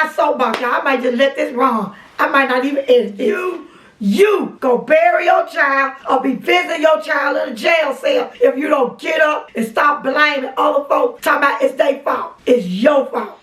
my soapbox, y'all. I might just let this run. I might not even edit this. You go bury your child or be visiting your child in a jail cell if you don't get up and stop blaming other folks, talking about it's their fault. It's your fault.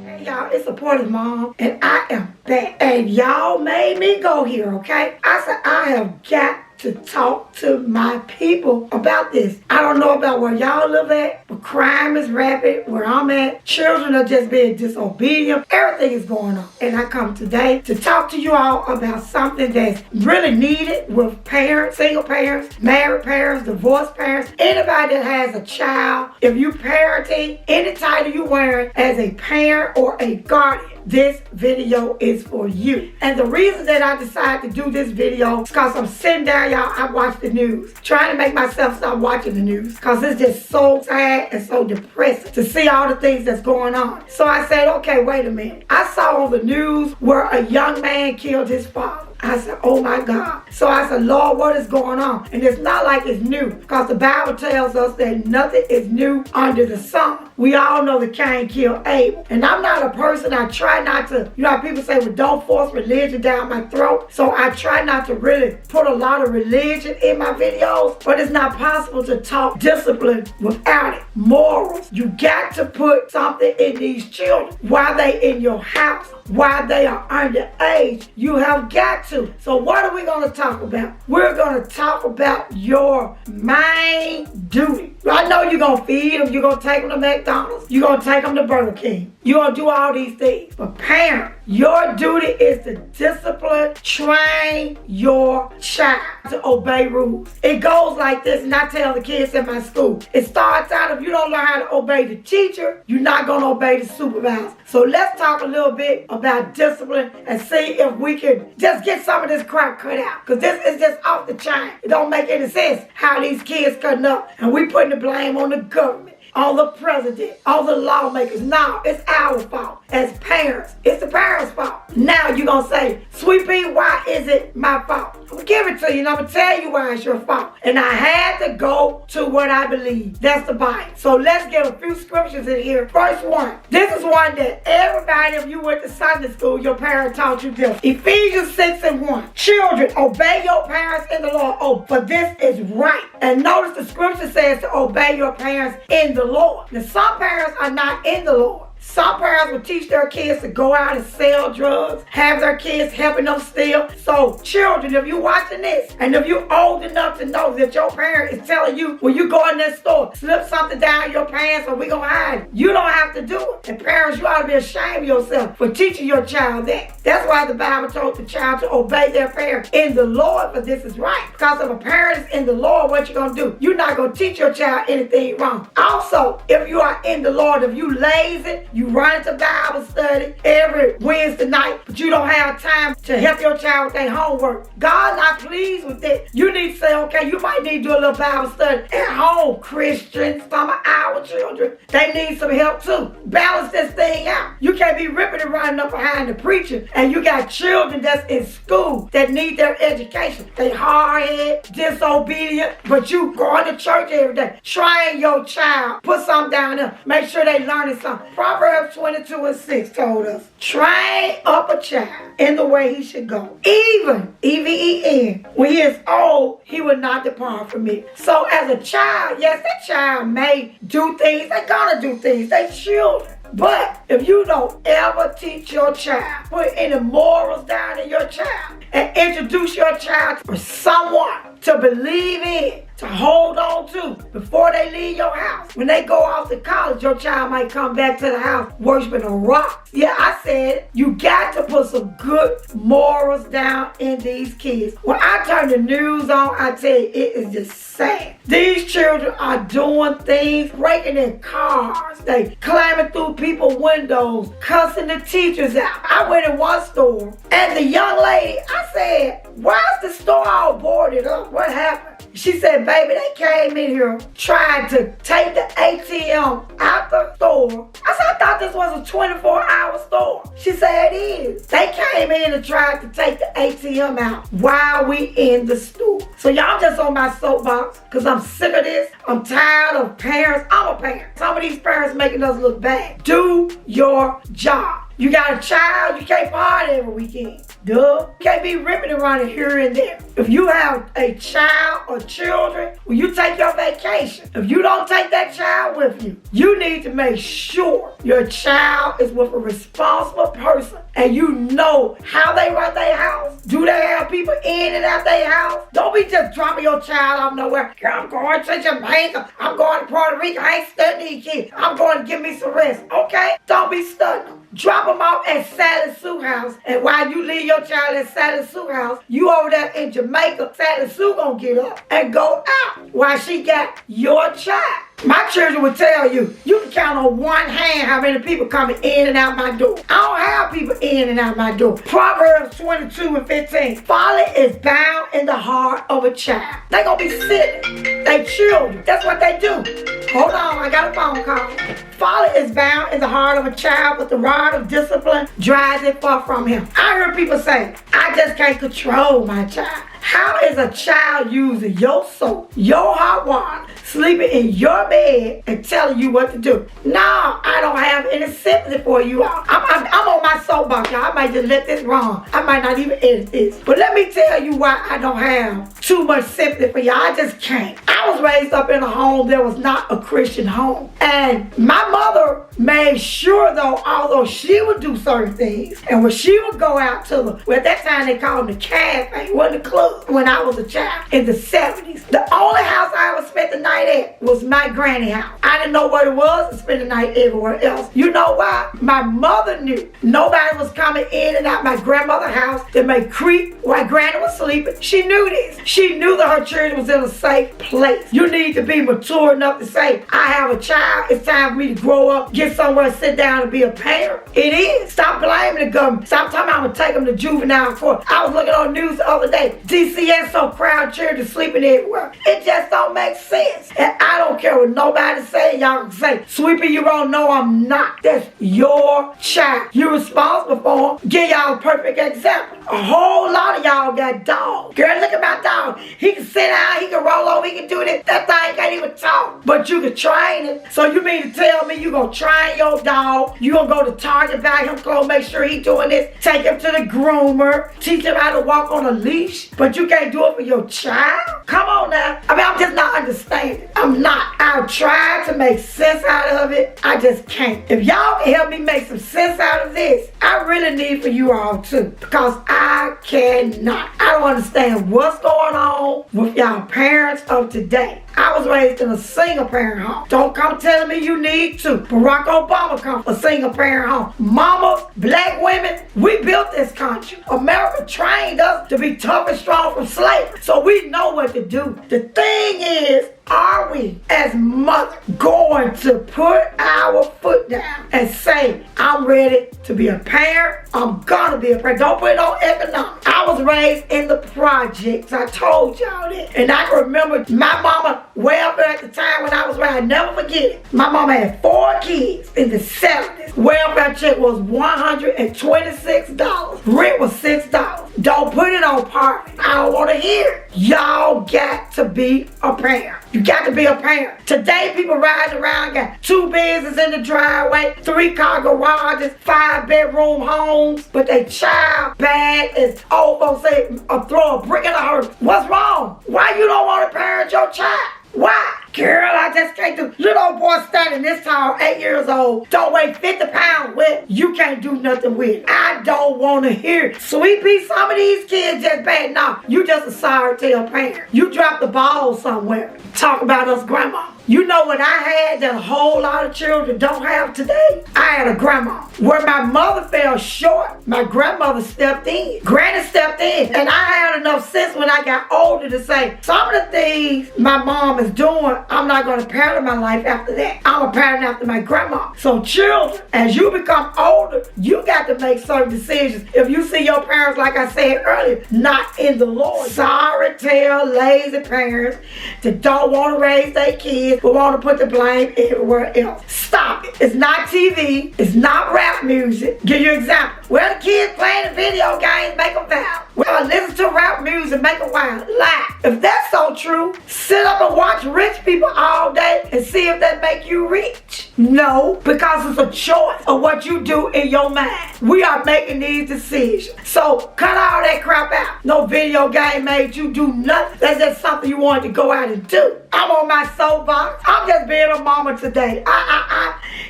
Hey y'all, it's SupportiveMom and I am back. And y'all made me go here, okay? I said I have got to talk to my people about this. I don't know about where y'all live at, but crime is rapid where I'm at. Children are just being disobedient. Everything is going on. And I come today to talk to you all about something that's really needed with parents, single parents, married parents, divorced parents, anybody that has a child. If you parenting, any title you wearing as a parent or a guardian, this video is for you. And the reason that I decided to do this video is because I'm sitting down, y'all, I watch the news. Trying to make myself stop watching the news because it's just so sad and so depressing to see all the things that's going on. So I said, okay, wait a minute. I saw on the news where a young man killed his father. I said, oh my God. So I said, Lord, what is going on? And it's not like it's new because the Bible tells us that nothing is new under the sun. We all know that Cain killed Abel. And I'm not a person, I try not to, you know how people say, well, don't force religion down my throat. So I try not to really put a lot of religion in my videos, but it's not possible to talk discipline without it. Morals. You got to put something in these children while they in your house, while they are underage. You have got to. So what are we going to talk about? We're going to talk about your main duty. I know you're going to feed them. You're going to take them to McDonald's. You're going to take them to Burger King. You're going to do all these things. But parent, your duty is to discipline, train your child to obey rules. It goes like this, and I tell the kids in my school. It starts out, if you don't learn how to obey the teacher, you're not going to obey the supervisor. So let's talk a little bit about discipline and see if we can just get some of this crap cut out. Because this is just off the chain. It don't make any sense how these kids cutting up and we putting the blame on the government, on the president, on the lawmakers. No, it's our fault. As parents, it's the parents' fault. Now you're going to say, Sweet Pea, why is it my fault? I'm going to give it to you and I'm going to tell you why it's your fault. And I had to go to what I believe. That's the Bible. So let's get a few scriptures in here. First one. This is one that everybody, if you went to Sunday school, your parents taught you this. Ephesians 6:1. Children, obey your parents in the Lord. Oh, for this is right. And notice the scripture says to obey your parents in the Lord. Now some parents are not in the Lord. Some parents will teach their kids to go out and sell drugs, have their kids helping them steal. So children, if you're watching this, and if you're old enough to know that your parent is telling you when you go in that store, slip something down your pants or we gonna hide it. You don't have to do it. And parents, you ought to be ashamed of yourself for teaching your child that. That's why the Bible told the child to obey their parents in the Lord, for this is right. Because if a parent is in the Lord, what you gonna do? You're not gonna teach your child anything wrong. Also, if you are in the Lord, if you lazy, you run to Bible study every Wednesday night, but you don't have time to help your child with their homework. God's not pleased with it. You need to say, okay, you might need to do a little Bible study at home. Christians, some of our children, they need some help too. Balance this thing out. You can't be ripping and running up behind the preacher, and you got children that's in school that need their education. They hard-headed, disobedient, but you going to church every day. Train your child. Put something down there. Make sure they learning something. Proverbs 22:6 told us, train up a child in the way he should go. Even, E-V-E-N, when he is old, he will not depart from it. So as a child, yes, that child may do things. They're gonna do things. They're children. But if you don't ever teach your child, put any morals down in your child, and introduce your child for someone to believe in, to hold on to before they leave your house. When they go off to college, your child might come back to the house worshiping a rock. Yeah, I said you got to put some good morals down in these kids. When I turn the news on, I tell you, it is just sad. These children are doing things, breaking in cars. They climbing through people's windows, cussing the teachers out. I went in one store, and the young lady, I said, why is the store all boarded up? What happened? She said, baby, they came in here trying to take the ATM out the store. I said, I thought this was a 24-hour store. She said, it is. They came in and tried to take the ATM out while we in the store. So y'all just on my soapbox because I'm sick of this. I'm tired of parents. I'm a parent. Some of these parents making us look bad. Do your job. You got a child, you can't party every weekend. Duh. You can't be ripping and running here and there. If you have a child or children, when you take your vacation, if you don't take that child with you, you need to make sure your child is with a responsible person and you know how they run their house. Do they have people in and out their house? Don't be just dropping your child off nowhere. Girl, I'm going to Jamaica. I'm going to Puerto Rico. I ain't studying these kids. I'm going to give me some rest. Okay? Don't be studying them. Drop them off at Sally Sue house, and while you leave your child at Sally Sue house, you over there in Jamaica, Sally Sue gonna get up and go out while she got your child. My children would tell you, you can count on one hand how many people coming in and out my door. I don't have people in and out my door. Proverbs 22:15. Folly is bound in the heart of a child. They gonna be sitting. They children. That's what they do. Hold on, I got a phone call. Folly is bound in the heart of a child, but the rod of discipline drives it far from him. I heard people say, I just can't control my child. How is a child using your soap, your hot water, sleeping in your bed and telling you what to do? No, I don't have any sympathy for you all. I'm on my soapbox, y'all. I might just let this run. I might not even edit this. But let me tell you why I don't have too much sympathy for y'all. I just can't. I was raised up in a home that was not a Christian home. And my mother made sure, though, although she would do certain things, and when she would go out to the, well, at that time they called them the cafe, wasn't the club, when I was a child in the 70s. The only house I ever spent the night at was my granny house. I didn't know what it was to spend the night everywhere else. You know why? My mother knew nobody was coming in and out my grandmother's house that may creep while granny was sleeping. She knew this. She knew that her children was in a safe place. You need to be mature enough to say, I have a child. It's time for me to grow up, get somewhere, sit down and be a parent. It is. Stop blaming the government. Stop talking about I'm going to take them to juvenile court. I was looking on the news the other day. DCS so crowded, children sleeping everywhere. It just don't make sense. And I don't care what nobody say. Y'all can say, Sweepy, you don't know I'm not. That's your child. You're responsible for them. Give y'all a perfect example. A whole lot of y'all got dogs. Girl, look at my dog. He can sit down, he can roll over, he can do this. That thing can't even talk. But you can train it. So you mean to tell me you gonna train your dog? You gonna go to Target, buy him clothes, make sure he doing this, take him to the groomer, teach him how to walk on a leash, but you can't do it for your child? Come on now. I mean, I'm just not understanding. I'm not. I've tried to make sense out of it. I just can't. If y'all can help me make some sense out of this, I really need for you all too, because I cannot. I don't understand what's going on with y'all parents of today. I was raised in a single parent home. Don't come telling me you need to. Barack Obama come from a single parent home. Mamas, black women, we built this country. America trained us to be tough and strong from slavery. So we know what to do. The thing is, are we as mothers going to put our foot down and say, I'm ready to be a parent? I'm gonna be a parent. Don't put it on economics. I was raised in the projects. I told y'all that. And I can remember my mama way up there at the time when I was raised. I never forget it. My mama had 4 kids in the 70s. Welfare check was $126. Rent was $6. Don't put it on poverty. I don't want to hear it. Y'all got to be a parent. You got to be a parent. Today, people riding around, got 2 businesses in the driveway, 3-car garages, 5-bedroom homes, but they child bad as old folks say, throw a brick in a hearse. What's wrong? Why you don't want to parent your child? Why? Girl, I just can't do. Little old boy standing this tall, 8 years old, don't weigh 50 pounds with. You can't do nothing with. I don't want to hear it. Sweet pea, some of these kids just bad. No, you just a sorry tale parent. You dropped the ball somewhere. Talk about us grandma. You know what I had that a whole lot of children don't have today? I had a grandma. Where my mother fell short, my grandmother stepped in. Granny stepped in. And I had enough sense when I got older to say, some of the things my mom is doing, I'm not going to parent in my life after that. I'm a parent after my grandma. So children, as you become older, you got to make certain decisions. If you see your parents, like I said earlier, not in the Lord. Sorry, tell lazy parents that don't want to raise their kids but want to put the blame everywhere else. Stop it. It's not TV. It's not rap music. Give you an example. Well, the kids playing the video games make them wild. Well, listen to rap music, make them wild. Lie. If that's so true, sit up and watch rich people all day and see if that make you rich. No, because it's a choice of what you do in your mind. We are making these decisions. So cut all that crap out. No video game made you do nothing. That's just something you wanted to go out and do. I'm on my soapbox. I'm just being a mama today.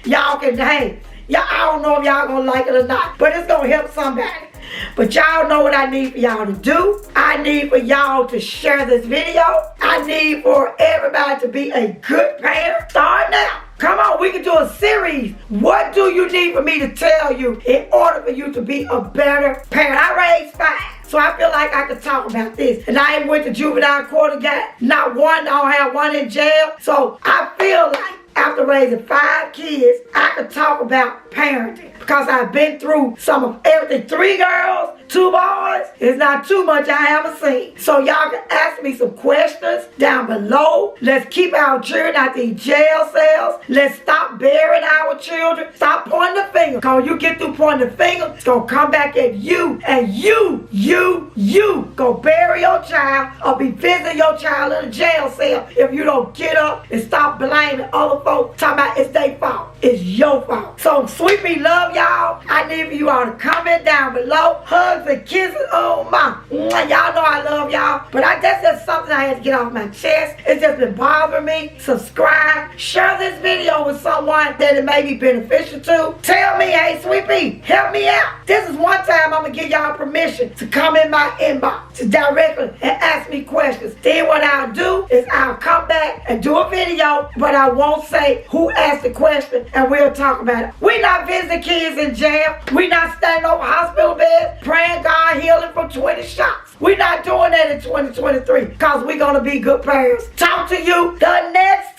Y'all can hang. Y'all, I don't know if y'all gonna like it or not, but it's gonna help somebody. But y'all know what I need for y'all to do. I need for y'all to share this video. I need for everybody to be a good parent. Start now. Come on, we can do a series. What do you need for me to tell you in order for you to be a better parent? I raised 5. So I feel like I could talk about this. And I ain't went to juvenile court again. Not one, I don't have one in jail. So I feel like after raising 5 kids, I could talk about parenting. Because I've been through some of everything. 3 girls, 2 boys. It's not too much I haven't seen. So y'all can ask me some questions down below. Let's keep our children out these jail cells. Let's stop burying our children. Stop pointing the finger. Because you get through pointing the finger, it's going to come back at you. And you go bury your child or be visiting your child in a jail cell if you don't get up and stop blaming other folks. Talking about it's their fault. It's your fault. So sweet me love y'all. I need for you all to comment down below. Hugs and kisses. Oh my. Y'all know I love y'all. But that's just something I had to get off my chest. It's just been bothering me. Subscribe. Share this video with someone that it may be beneficial to. Tell me, hey Sweet Pea, help me out. This is one time I'm going to give y'all permission to come in my inbox to directly and ask me questions. Then what I'll do is I'll come back and do a video, but I won't say who asked the question and we'll talk about it. We're not visiting kids in jail. We're not standing over hospital beds praying God healing from 20 shots. We're not doing that in 2023 because we're going to be good parents. Talk to you the next